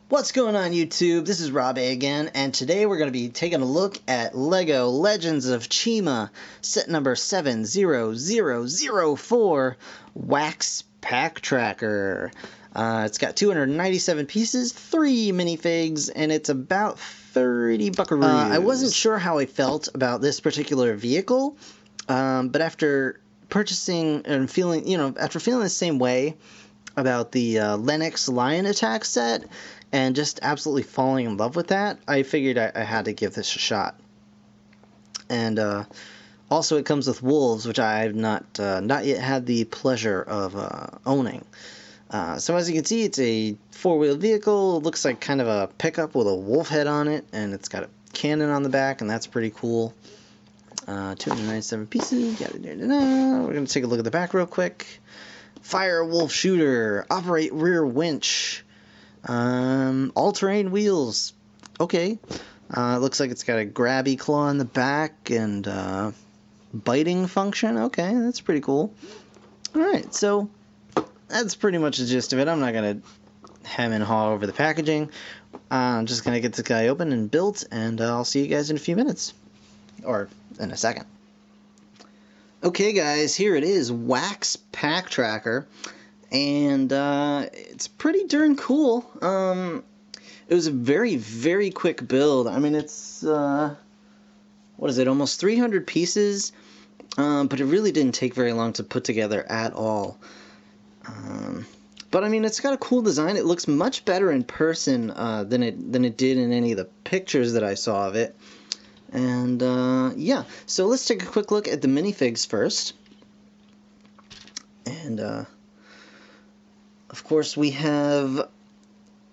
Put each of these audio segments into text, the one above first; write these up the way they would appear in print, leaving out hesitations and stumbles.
What's going on YouTube? This is Rob A again, and today we're going to be taking a look at LEGO Legends of Chima, set number 70004, Wakz Pack Tracker. It's got 297 pieces, 3 minifigs, and it's about 30 buckaroos. I wasn't sure how I felt about this particular vehicle, but after purchasing and feeling, after feeling the same way about the Lennox Lion Attack set, and just absolutely falling in love with that, I figured I had to give this a shot. And also it comes with wolves, which I've not yet had the pleasure of owning. So as you can see, it's a four-wheel vehicle. It looks like kind of a pickup with a wolf head on it, and it's got a cannon on the back, and that's pretty cool. 297 pieces. We're going to take a look at the back real quick. Fire wolf shooter. Operate rear winch. All-terrain wheels. Okay. Looks like it's got a grabby claw in the back and biting function. Okay, that's pretty cool. Alright, so that's pretty much the gist of it. I'm not going to hem and haw over the packaging. I'm just going to get this guy open and built, and I'll see you guys in a few minutes. Or in a second. Okay guys, here it is, Wakz Pack Tracker. And it's pretty darn cool. It was a very, very quick build. I mean, it's, what is it, almost 300 pieces, but it really didn't take very long to put together at all. But I mean, it's got a cool design. It looks much better in person than it did in any of the pictures that I saw of it. And yeah, so let's take a quick look at the minifigs first. And of course, we have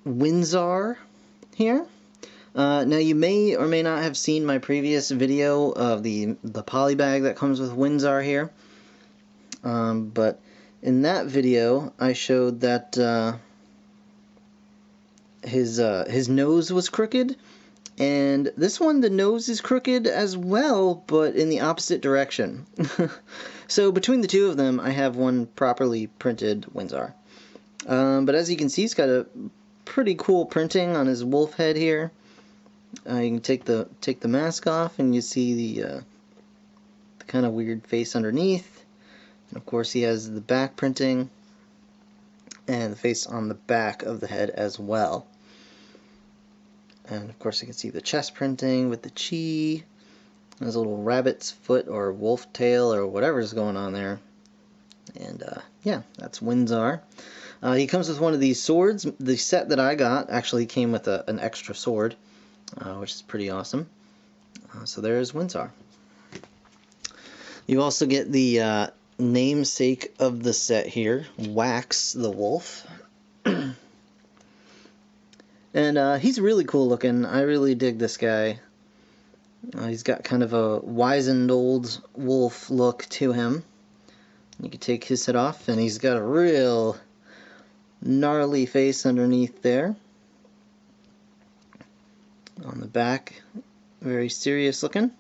Windsor here. Now, you may or may not have seen my previous video of the polybag that comes with Windsor here. But in that video, I showed that his nose was crooked. And this one, the nose is crooked as well, but in the opposite direction. So between the two of them, I have one properly printed Windsor. But as you can see, he's got a pretty cool printing on his wolf head here. You can take the mask off, and you see the kind of weird face underneath. And of course, he has the back printing and the face on the back of the head as well. And of course, you can see the chest printing with the chi. There's a little rabbit's foot or wolf tail or whatever's going on there. And yeah, that's Windsor. He comes with one of these swords. The set that I got actually came with an extra sword, which is pretty awesome. So there's Windsor. You also get the namesake of the set here, Wakz the wolf. And he's really cool looking. I really dig this guy. He's got kind of a wizened old wolf look to him. You can take his head off, and he's got a real gnarly face underneath there. On the back, very serious looking.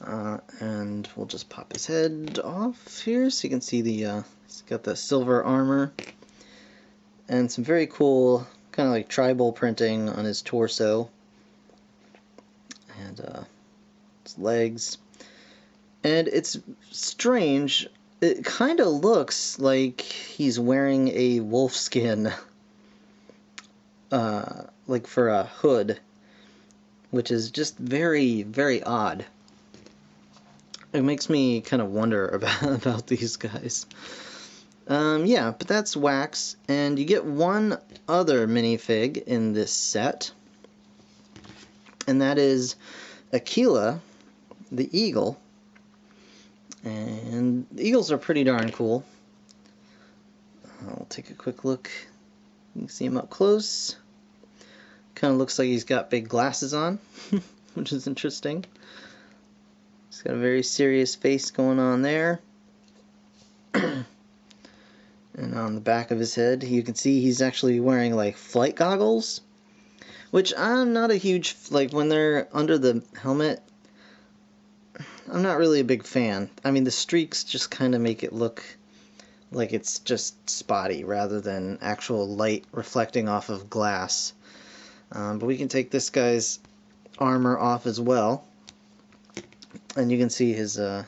And we'll just pop his head off here so you can see he's got the silver armor. And some very cool kind of like tribal printing on his torso and his legs. And it's strange, it kind of looks like he's wearing a wolf skin like for a hood, which is just very, very odd. It makes me kind of wonder about these guys. Yeah, but that's Wakz, and you get one other minifig in this set, and that is Aquila, the eagle. And the eagles are pretty darn cool. I'll take a quick look. You can see him up close. Kind of looks like he's got big glasses on, which is interesting. He's got a very serious face going on there. And on the back of his head, you can see he's actually wearing like flight goggles, which I'm not a huge, like when they're under the helmet, I'm not really a big fan. I mean, the streaks just kind of make it look like it's just spotty rather than actual light reflecting off of glass. But we can take this guy's armor off as well. And you can see his, it's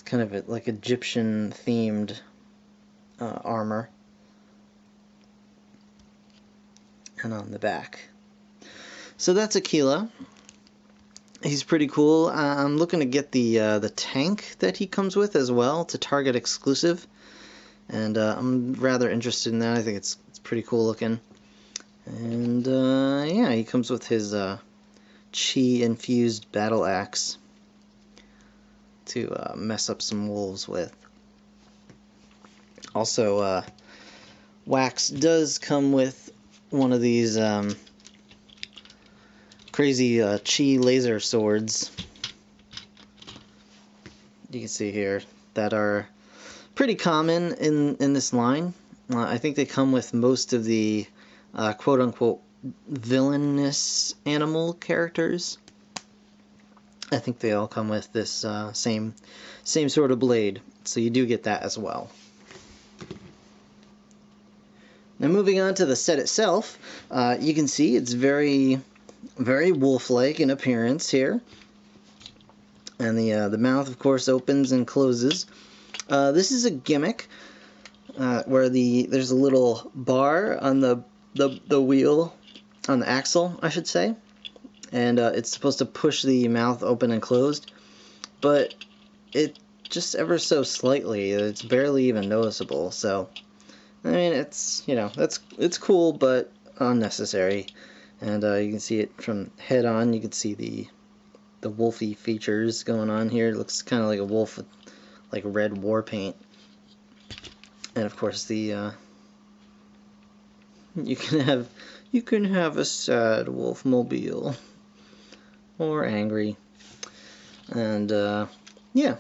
kind of like Egyptian themed armor. And on the back. So that's Aquila. He's pretty cool. I'm looking to get the tank that he comes with as well. It's a Target exclusive. And I'm rather interested in that. I think it's pretty cool looking. And yeah, he comes with his chi-infused battle axe to mess up some wolves with. Also, Wakz does come with one of these crazy chi laser swords. You can see here that are pretty common in this line. I think they come with most of the quote-unquote villainous animal characters. I think they all come with this same sort of blade, so you do get that as well. Now moving on to the set itself, you can see it's very wolf-like in appearance here, and the mouth of course opens and closes. This is a gimmick where there's a little bar on the wheel, on the axle, I should say, and it's supposed to push the mouth open and closed, but it just ever so slightly. It's barely even noticeable. So I mean, it's, you know, it's cool, but unnecessary. And you can see it from head on. You can see the wolfy features going on here. It looks kind of like a wolf with like red war paint. And of course the you can have a sad wolf mobile or angry. And yeah,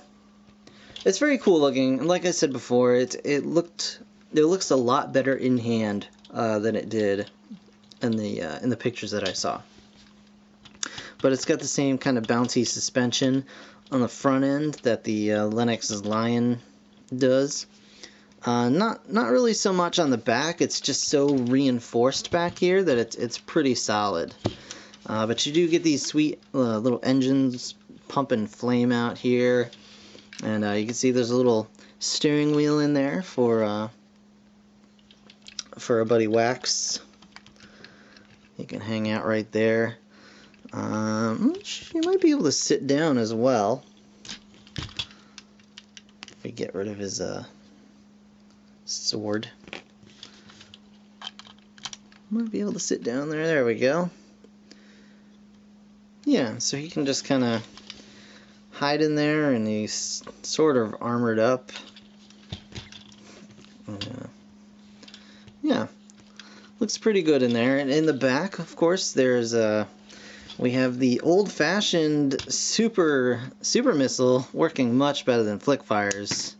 it's very cool looking. And like I said before, it looks a lot better in hand than it did in the pictures that I saw. But it's got the same kind of bouncy suspension on the front end that the Lennox's Lion does. Not really so much on the back. It's just so reinforced back here that it's pretty solid. But you do get these sweet little engines pumping flame out here, and you can see there's a little steering wheel in there for our buddy Wakz. He can hang out right there. You might be able to sit down as well if we get rid of his sword. Might be able to sit down there. There we go. Yeah, so he can just kind of hide in there, and he's sort of armored up. Yeah, looks pretty good in there. And in the back, of course, there's we have the old-fashioned super missile working much better than flick fires.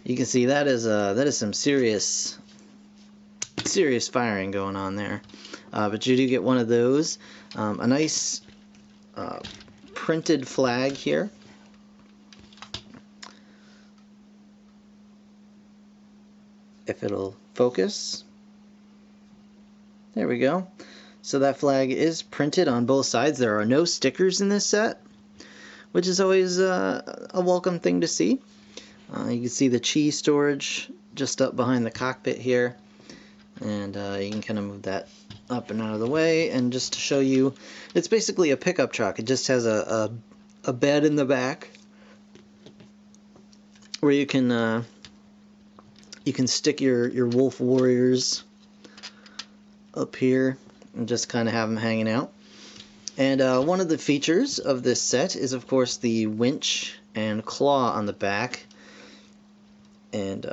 You can see that is some serious firing going on there. But you do get one of those. A nice printed flag here. If it'll focus. There we go. So that flag is printed on both sides. There are no stickers in this set, which is always a welcome thing to see. You can see the chi storage just up behind the cockpit here, and you can kind of move that up and out of the way. And just to show you, it's basically a pickup truck. It just has a bed in the back where you can stick your wolf warriors up here and just kind of have them hanging out. And one of the features of this set is, of course, the winch and claw on the back. And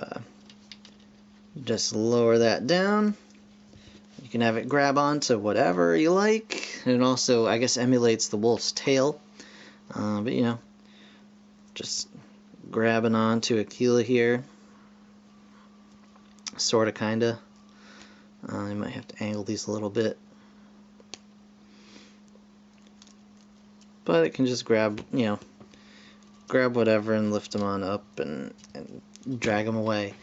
just lower that down. You can have it grab onto whatever you like. And it also, I guess, emulates the wolf's tail. But, you know, just grabbing onto Aquila here. Sorta, kinda. You might have to angle these a little bit. But it can just grab, you know, grab whatever and lift them on up and drag them away.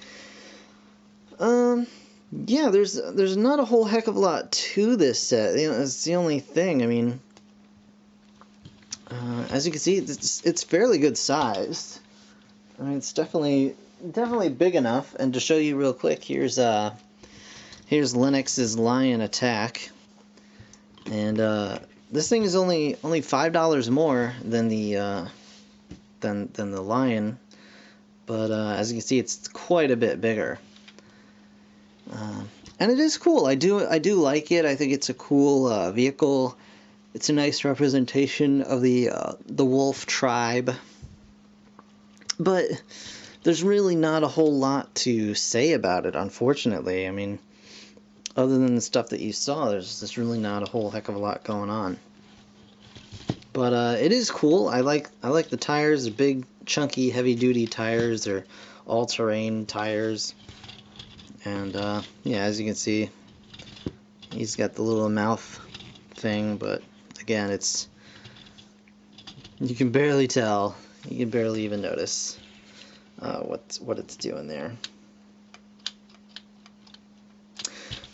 yeah, there's not a whole heck of a lot to this set. You know, it's the only thing. I mean, as you can see, it's fairly good sized. I mean, it's definitely big enough. And to show you real quick, here's Lennox's Lion Attack, and this thing is only $5 more than the Lion, but as you can see, it's quite a bit bigger. And it is cool. I do like it. I think it's a cool vehicle. It's a nice representation of the wolf tribe. But there's really not a whole lot to say about it, unfortunately. I mean, other than the stuff that you saw, there's just really not a whole heck of a lot going on. But it is cool. I like the tires. They're big, chunky, heavy-duty tires. They're all-terrain tires. And yeah, as you can see, he's got the little mouth thing, but again, you can barely tell. You can barely even notice what it's doing there.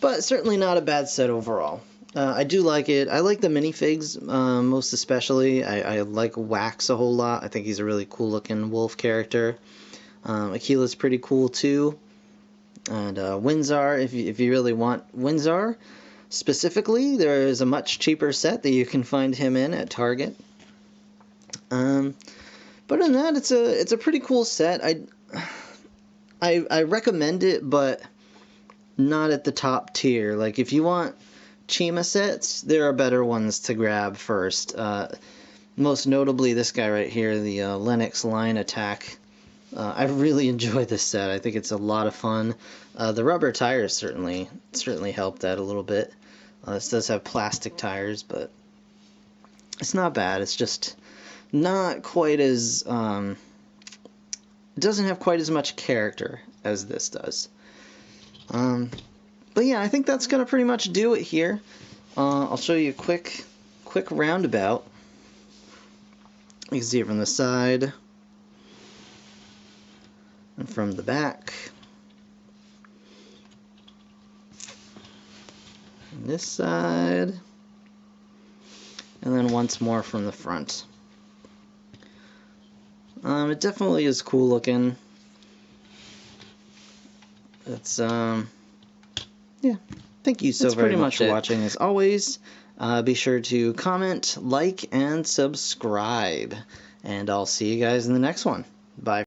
But certainly not a bad set overall. I do like it. I like the minifigs most especially. I like Wakz a whole lot. I think he's a really cool looking wolf character. Akila's pretty cool too. And Windsor, if you really want Windsor specifically, there is a much cheaper set that you can find him in at Target. But in that, it's a pretty cool set. I recommend it, but not at the top tier. Like, if you want Chima sets, there are better ones to grab first. Most notably this guy right here, the Lennox Lion Attack. I really enjoy this set. I think it's a lot of fun. The rubber tires certainly help that a little bit. This does have plastic tires, but it's not bad. It's just not quite as it doesn't have quite as much character as this does. But yeah, I think that's gonna pretty much do it here. I'll show you a quick roundabout. You can see it from the side and from the back. And this side, and then once more from the front. It definitely is cool looking. It's yeah. Thank you so very much for watching. As always, be sure to comment, like, and subscribe. And I'll see you guys in the next one. Bye.